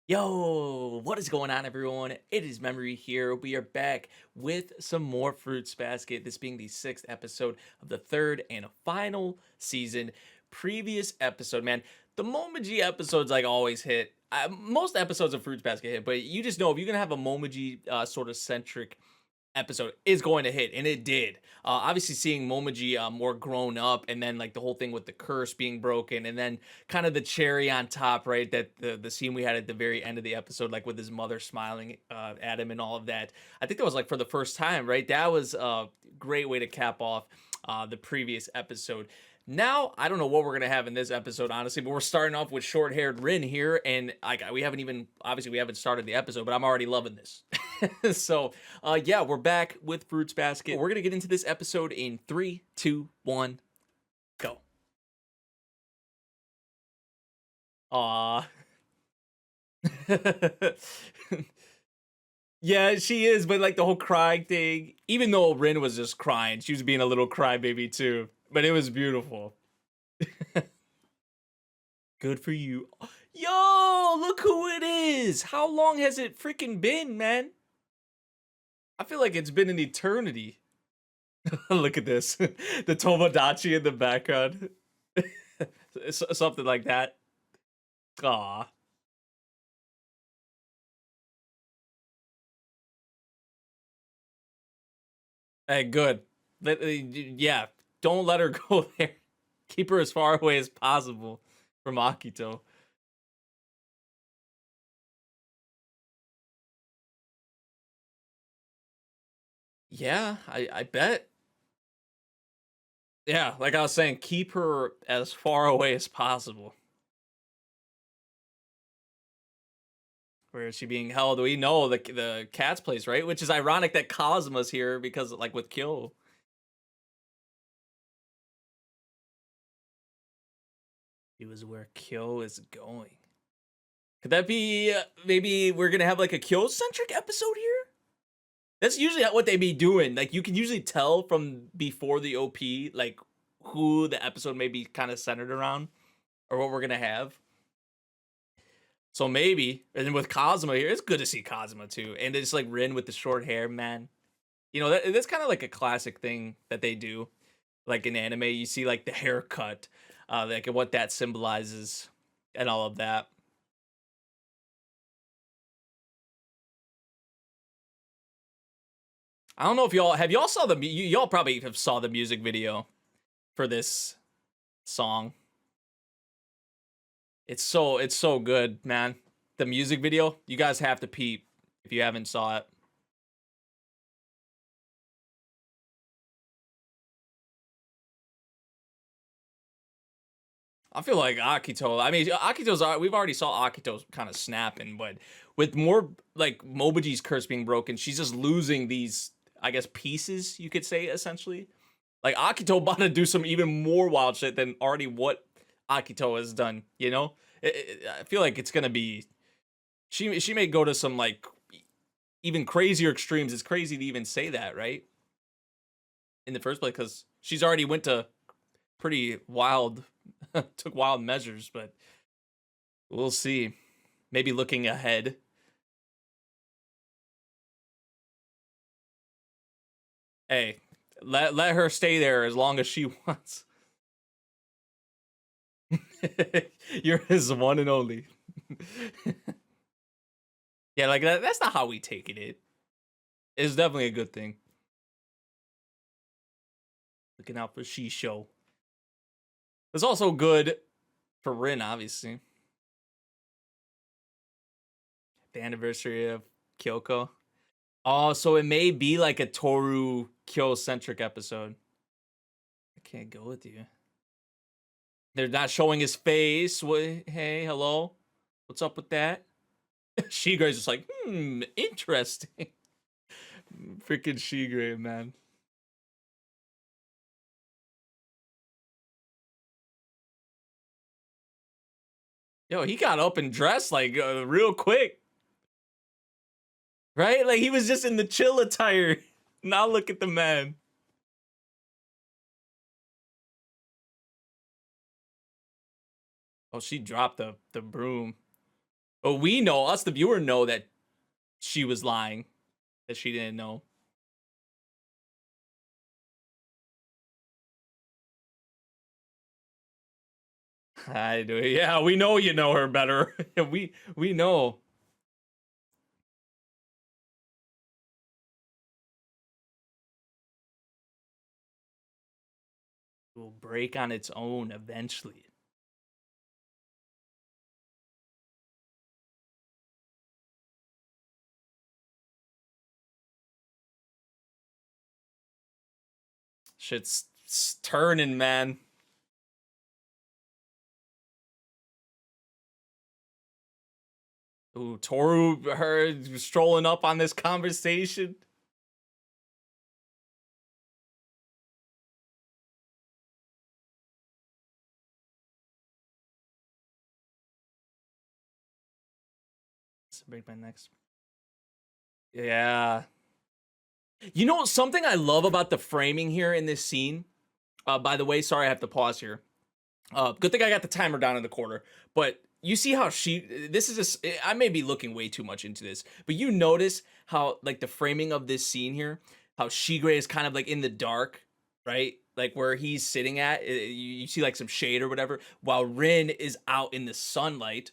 Yo, what is going on, everyone? It is Memory here. We are back with some more Fruits Basket, this being the sixth episode of the third and final season. Previous episode, man, the Momoji episodes like always hit. Most episodes of Fruits Basket hit, but you just know if you're gonna have a Momoji sort of centric episode is going to hit, and it did. Obviously, seeing Momoji more grown up, and then like the whole thing with the curse being broken, and then kind of the cherry on top, right? That the scene we had at the very end of the episode, like with his mother smiling at him and all of that. I think that was like for the first time, right? That was a great way to cap off the previous episode. Now, I don't know what we're gonna have in this episode, honestly, but we're starting off with short-haired Rin here, and like we haven't even obviously we haven't started the episode, but I'm already loving this. So yeah, we're back with Fruits Basket. We're gonna get into this episode in 3, 2, 1, go. Aw. Yeah, she is, but like the whole crying thing, even though Rin was just crying, she was being a little crybaby too. But it was beautiful. Good for you. Yo, look who it is. How long has it freaking been, man? I feel like it's been an eternity. Look at this. The Tomodachi in the background. Something like that. Aw. Hey, good. Yeah, don't let her go there. Keep her as far away as possible from Akito. Yeah, I bet. Yeah, like I was saying, keep her as far away as possible. Where is she being held? We know the cat's place, right? Which is ironic that Cosmo's here because, like, with Kyo. He was where Kyo is going. Could that be maybe we're gonna have like a Kyo centric episode here? That's usually what they be doing. Like you can usually tell from before the OP, like who the episode may be kind of centered around or what we're gonna have. So maybe, and then with Cosmo here, it's good to see Cosmo too, and it's like Rin with the short hair, man. You know that's kind of like a classic thing that they do, like in anime. You see like the haircut, like what that symbolizes, and all of that. I don't know if y'all saw y'all probably have saw the music video for this song. It's so good, man. The music video, you guys have to peep if you haven't saw it. I feel like Akito. I mean, we've already saw Akito kind of snapping, but with more like Mobiji's curse being broken, she's just losing these, I guess, pieces you could say essentially. Like Akito about to do some even more wild shit than already what Akito has done. You know, I feel like it's gonna be she may go to some like even crazier extremes. It's crazy to even say that, right? In the first place, because she's already went to pretty wild, took wild measures, but we'll see. Maybe looking ahead. Hey, let her stay there as long as she wants. You're his one and only. Yeah, like that's not how we taking it. It's definitely a good thing. Looking out for Shisho. It's also good for Rin, obviously. The anniversary of Kyoko. Oh, so it may be like a Toru Kyo centric episode. I can't go with you. They're not showing his face. What? Hey, hello. What's up with that? Shigre's just like, interesting. Freaking Shigre, man. Yo, he got up and dressed like real quick, right? Like he was just in the chill attire. Now look at the man. Oh, she dropped the broom. But we know, us the viewer know that she was lying, that she didn't know. I do. Yeah, we know you know her better. we know. It will break on its own eventually. Shit's turning, man. Ooh, Toru, her strolling up on this conversation. Let's break my next. Yeah. You know, something I love about the framing here in this scene. By the way, sorry I have to pause here. Good thing I got the timer down in the corner. But you see how this is just, I may be looking way too much into this, but you notice how, like, the framing of this scene here, how Shigure is kind of like in the dark, right? Like where he's sitting at, you see like some shade or whatever, while Rin is out in the sunlight,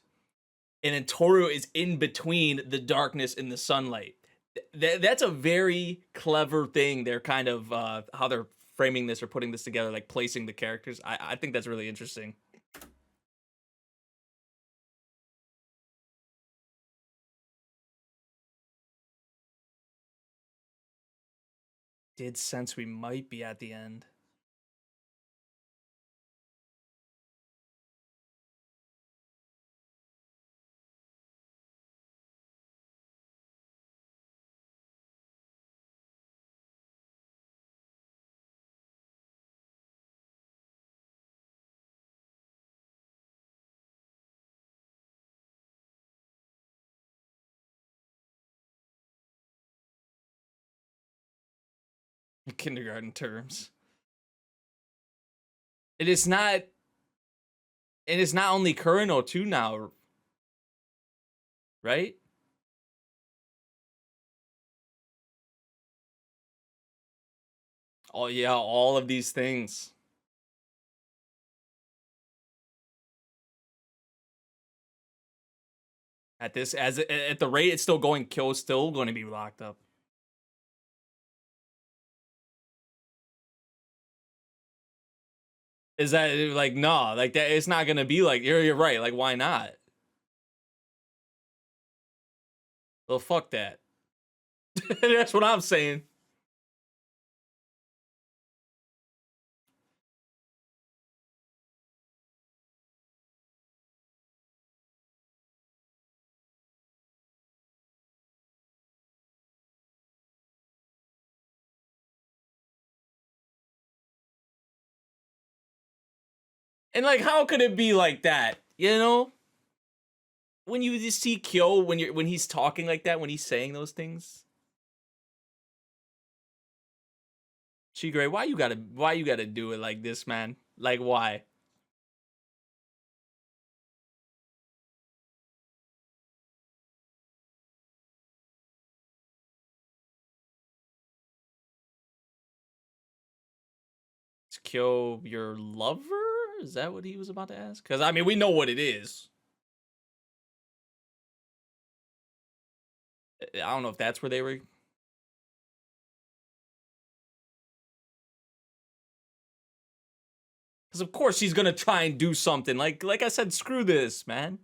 and then Toru is in between the darkness and the sunlight. That's a very clever thing. They're kind of how they're framing this or putting this together, like placing the characters. I think that's really interesting. Did sense we might be at the end. In kindergarten terms. It is not. It is not only Kurino too now, right? Oh yeah, all of these things. At this, as at the rate it's still going, Kyo's still going to be locked up. Is that like no, like that? It's not gonna be like you're right. Like why not? Well, fuck that. That's what I'm saying. And like, how could it be like that? You know, when you just see Kyo when he's talking like that, when he's saying those things. Shigure, why you gotta do it like this, man? Like why? Is Kyo your lover? Is that what he was about to ask? Because I mean, we know what it is. I don't know if that's where they were. Because of course she's gonna try and do something. Like I said, screw this, man.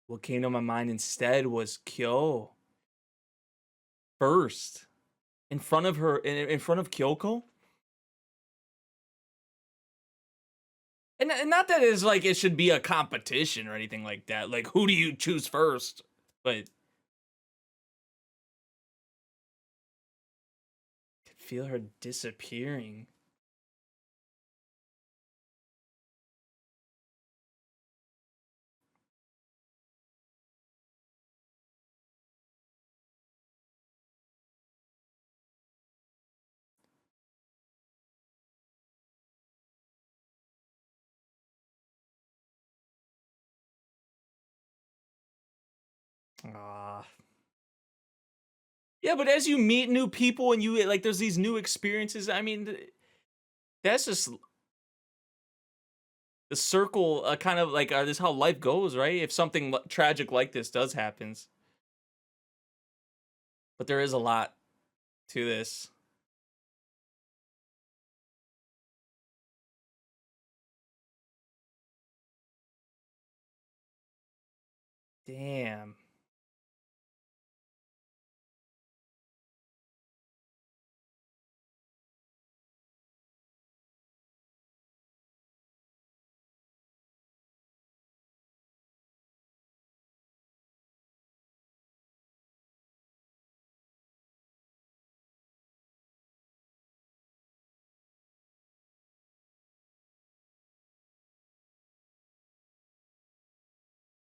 What came to my mind instead was Kyo first in front of her, in front of Kyoko. And not that it's like it should be a competition or anything like that. Like, who do you choose first? But feel her disappearing. Ah. Yeah, but as you meet new people and you like, there's these new experiences. I mean, that's just the circle. Kind of like this is how life goes, right? If something tragic like this does happens, but there is a lot to this. Damn.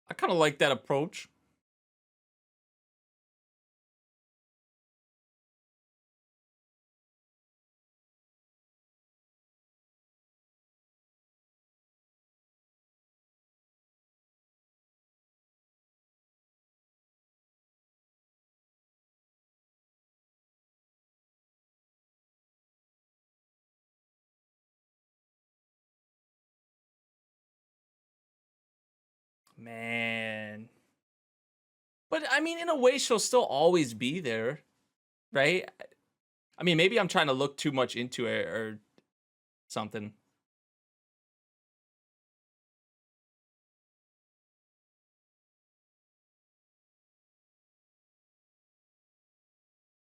I kind of like that approach. Man. But I mean, in a way, she'll still always be there, right? I mean, maybe I'm trying to look too much into it or something.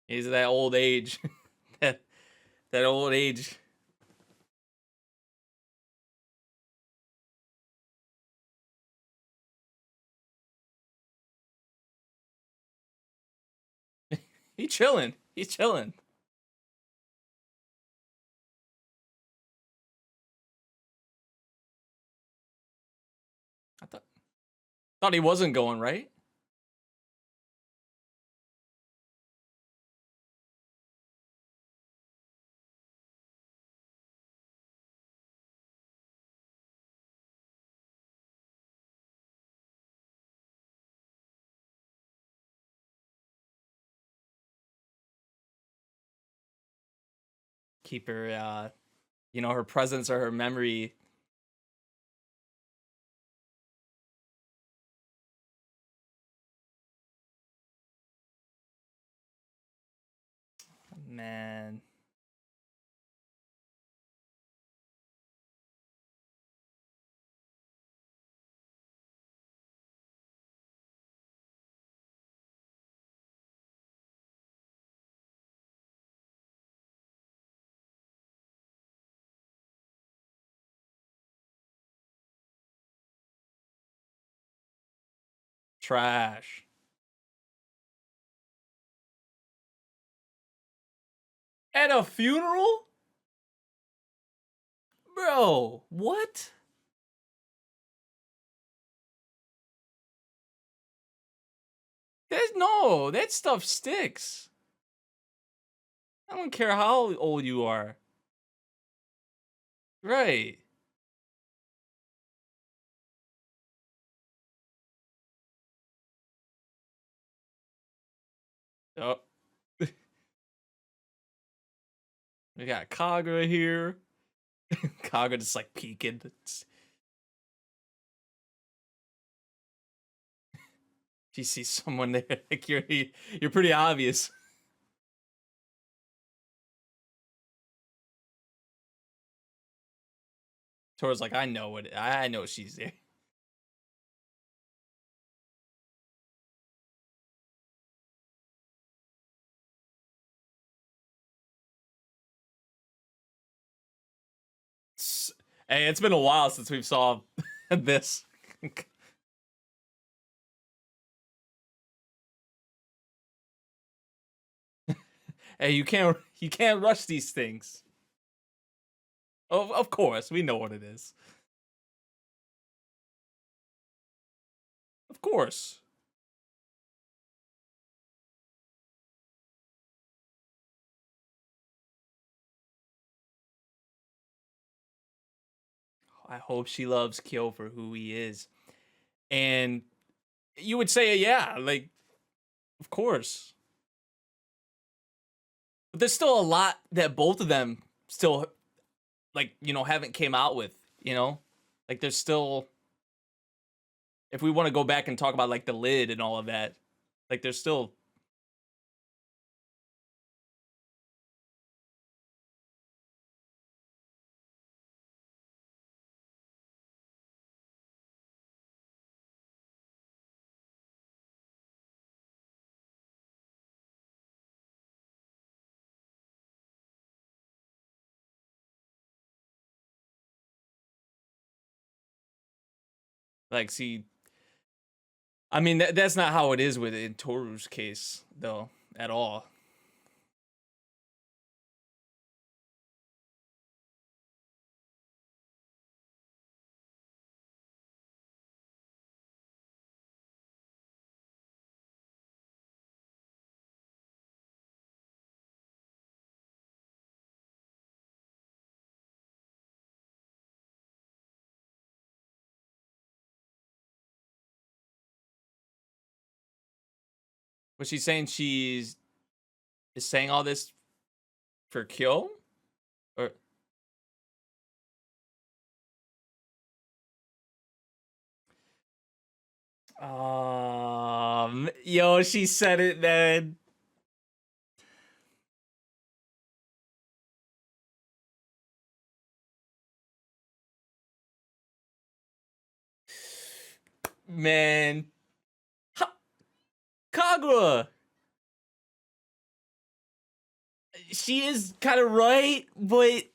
Is that old age? that that old age. He chilling. He's chilling. I thought he wasn't going, right. Keep her, her presence or her memory. Man. Trash. At a funeral? Bro, what? That stuff sticks. I don't care how old you are. Right. Oh, we got Kaga here. Kaga just like peeking. If you see someone there, like you're pretty obvious. Tora's like, I know she's there. Hey, it's been a while since we've saw this. Hey, you can't rush these things. Of course, we know what it is. Of course. I hope she loves Kyo for who he is. And you would say, yeah, like Of course. But there's still a lot that both of them still, like, you know, haven't came out with, you know? Like, there's still, if we want to go back and talk about, like, the lid and all of that, like, there's still, like, see, I mean, that's not how it is with in Toru's case, though, at all. Was she saying she's is saying all this for Kyo? Or yo, she said it then. Man, Kagura. She is kind of right, but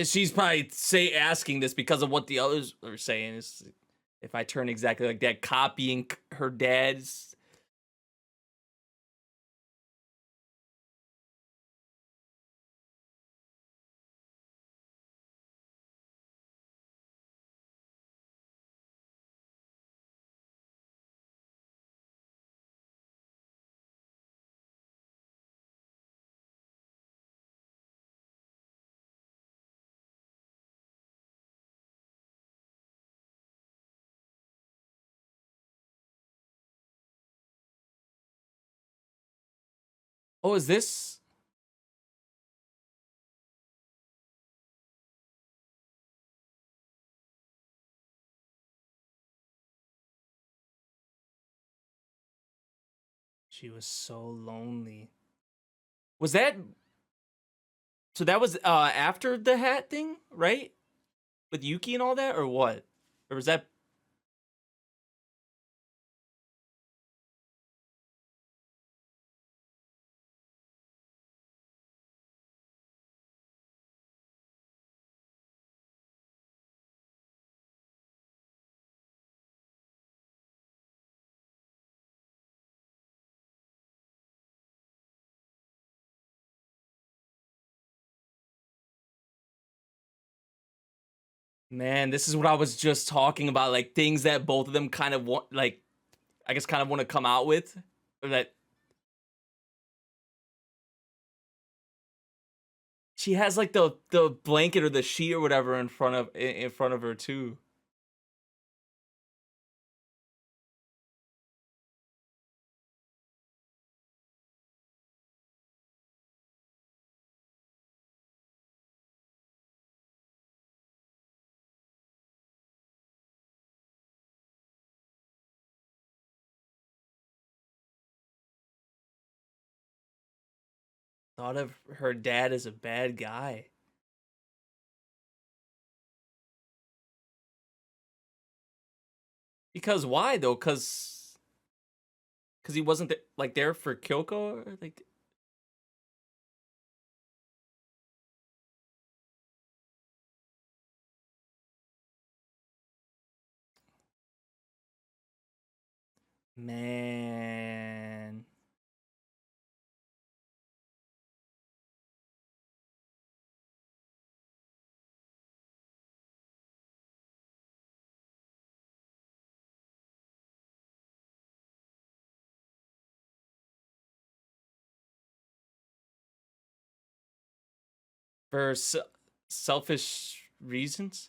she's probably asking this because of what the others are saying. Is if I turn exactly like that, copying her dad's. Oh, is this? She was so lonely. Was that? So that was after the hat thing, right? With Yuki and all that, or what? Or was that? Man, this is what I was just talking about. Like things that both of them kind of want, like I guess, kind of want to come out with, or that she has like the blanket or the sheet or whatever in front of her too. Thought of her dad as a bad guy. Because why though? Because he wasn't like there for Kyoko. Or, like man, for selfish reasons.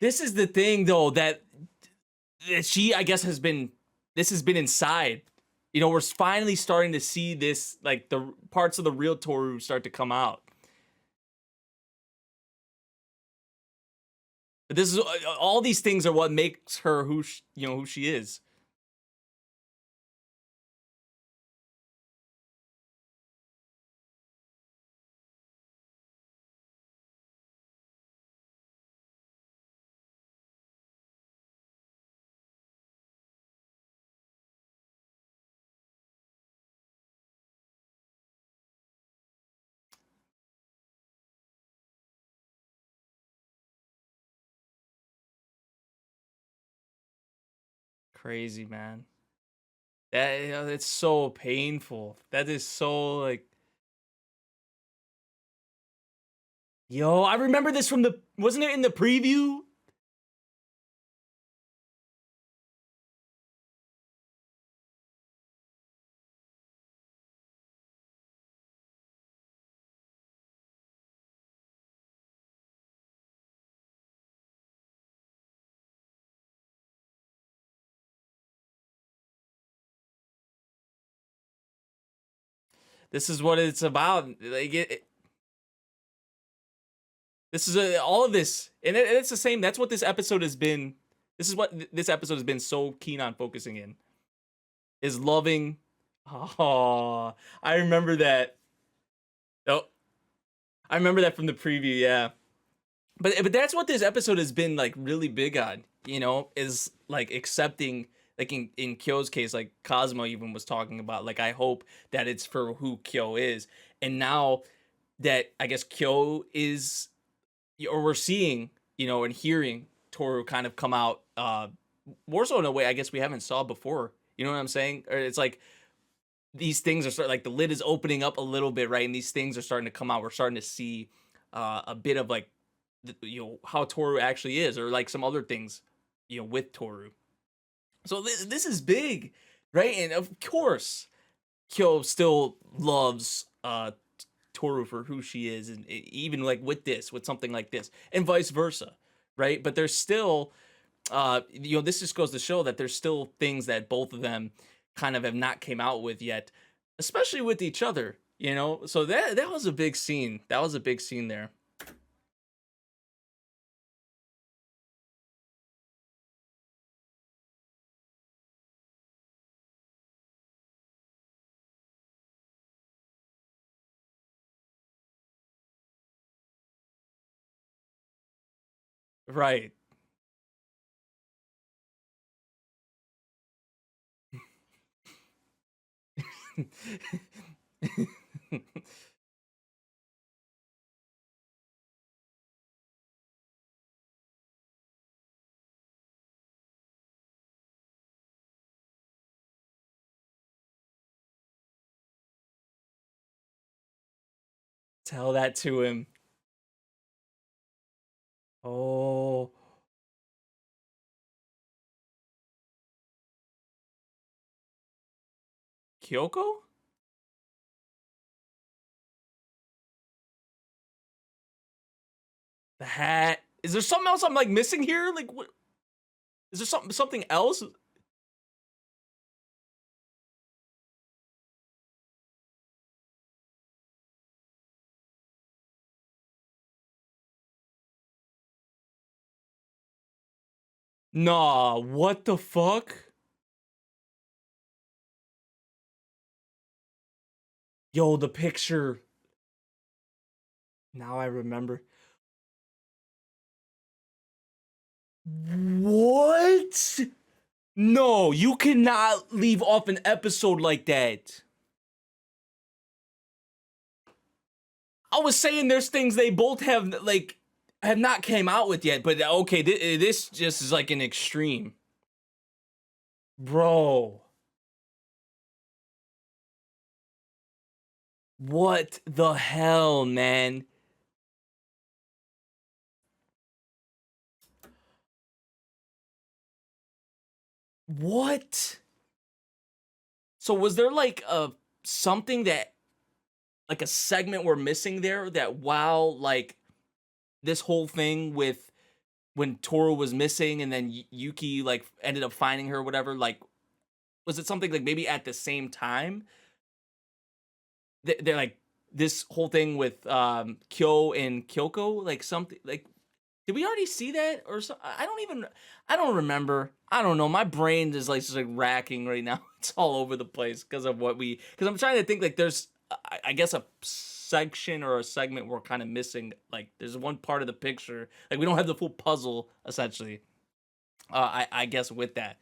This is the thing, though, that she, I guess, has been. This has been inside. You know, we're finally starting to see this, like the parts of the real Toru start to come out. But this is all these things are what makes her who who she is. Crazy, man. That it's so painful. That is so like. Yo, I remember this from the. Wasn't it in the preview? This is what it's about. Like this is all of this, and it's the same. That's what this episode has been. This is what this episode has been so keen on focusing in. Is loving. Oh, I remember that. Oh, I remember that from the preview. Yeah, but that's what this episode has been like really big on. You know, is like accepting. Like in Kyo's case, like Cosmo even was talking about. Like I hope that it's for who Kyo is, and now that I guess Kyo is, or we're seeing, you know, and hearing Toru kind of come out, more so in a way I guess we haven't saw before. You know what I'm saying? Or it's like these things are like the lid is opening up a little bit, right? And these things are starting to come out. We're starting to see a bit of like, you know, how Toru actually is, or like some other things, you know, with Toru. So this is big, right? And of course, Kyo still loves Toru for who she is, and even like with this, with something like this, and vice versa, right? But there's still, you know, this just goes to show that there's still things that both of them kind of have not came out with yet, especially with each other, you know. So that was a big scene. That was a big scene there. Right. Tell that to him. Oh, Kyoko? The hat. Is there something else I'm like missing here? Like, what? Is there something else? Nah, what the fuck? Yo, the picture. Now I remember. What? No, you cannot leave off an episode like that. I was saying there's things they both have like have not came out with yet, but okay, this just is like an extreme. Bro, what the hell, man? What? So was there like a something that like a segment we're missing there that while like this whole thing with when Toru was missing and then Yuki like ended up finding her or whatever, like was it something like maybe at the same time? They're like this whole thing with Kyo and Kyoko, like something like did we already see that or so? I don't remember. I don't know. My brain is like just like racking right now. It's all over the place because of because I'm trying to think like there's I guess a section or a segment we're kind of missing. Like there's one part of the picture like we don't have the full puzzle essentially. I guess with that.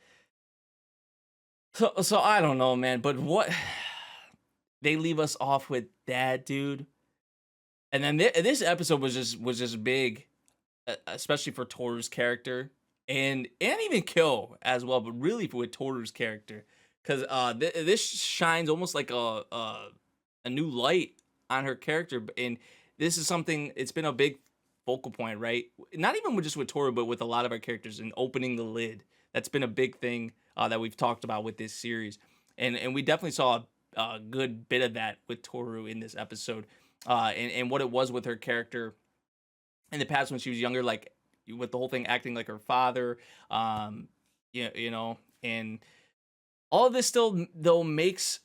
So I don't know, man. But what they leave us off with that dude, and then this episode was just big, especially for Toru's character and even Kyo as well, but really with Toru's character because this shines almost like a new light on her character, and this is something it's been a big focal point, right? Not even just with Toru, but with a lot of our characters in opening the lid. That's been a big thing that we've talked about with this series, and we definitely saw a good bit of that with Toru in this episode, and what it was with her character in the past when she was younger, like with the whole thing acting like her father, you know, and all of this still though makes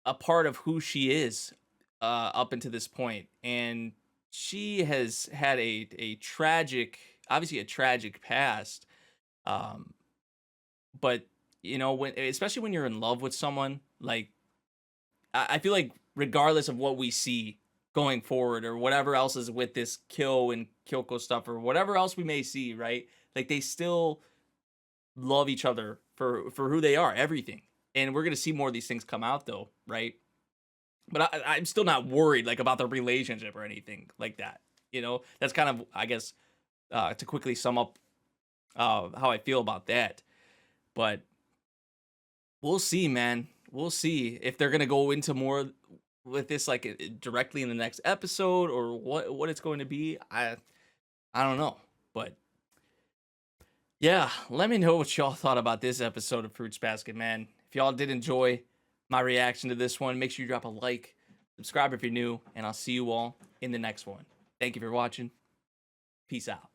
a part of who she is up until this point, and she has had a tragic, obviously a tragic past, um, but you know when especially when you're in love with someone, like I feel like regardless of what we see going forward or whatever else is with this Kyo and Kyoko stuff or whatever else we may see, right? Like they still love each other for who they are, everything. And we're gonna see more of these things come out though, right? But I'm still not worried like about their relationship or anything like that. You know, that's kind of I guess to quickly sum up how I feel about that. But we'll see, man. We'll see if they're gonna go into more with this like directly in the next episode or what it's going to be. I don't know, but yeah, let me know what y'all thought about this episode of Fruits Basket, man. If y'all did enjoy my reaction to this one, make sure you drop a like, subscribe if you're new, and I'll see you all in the next one. Thank you for watching. Peace out.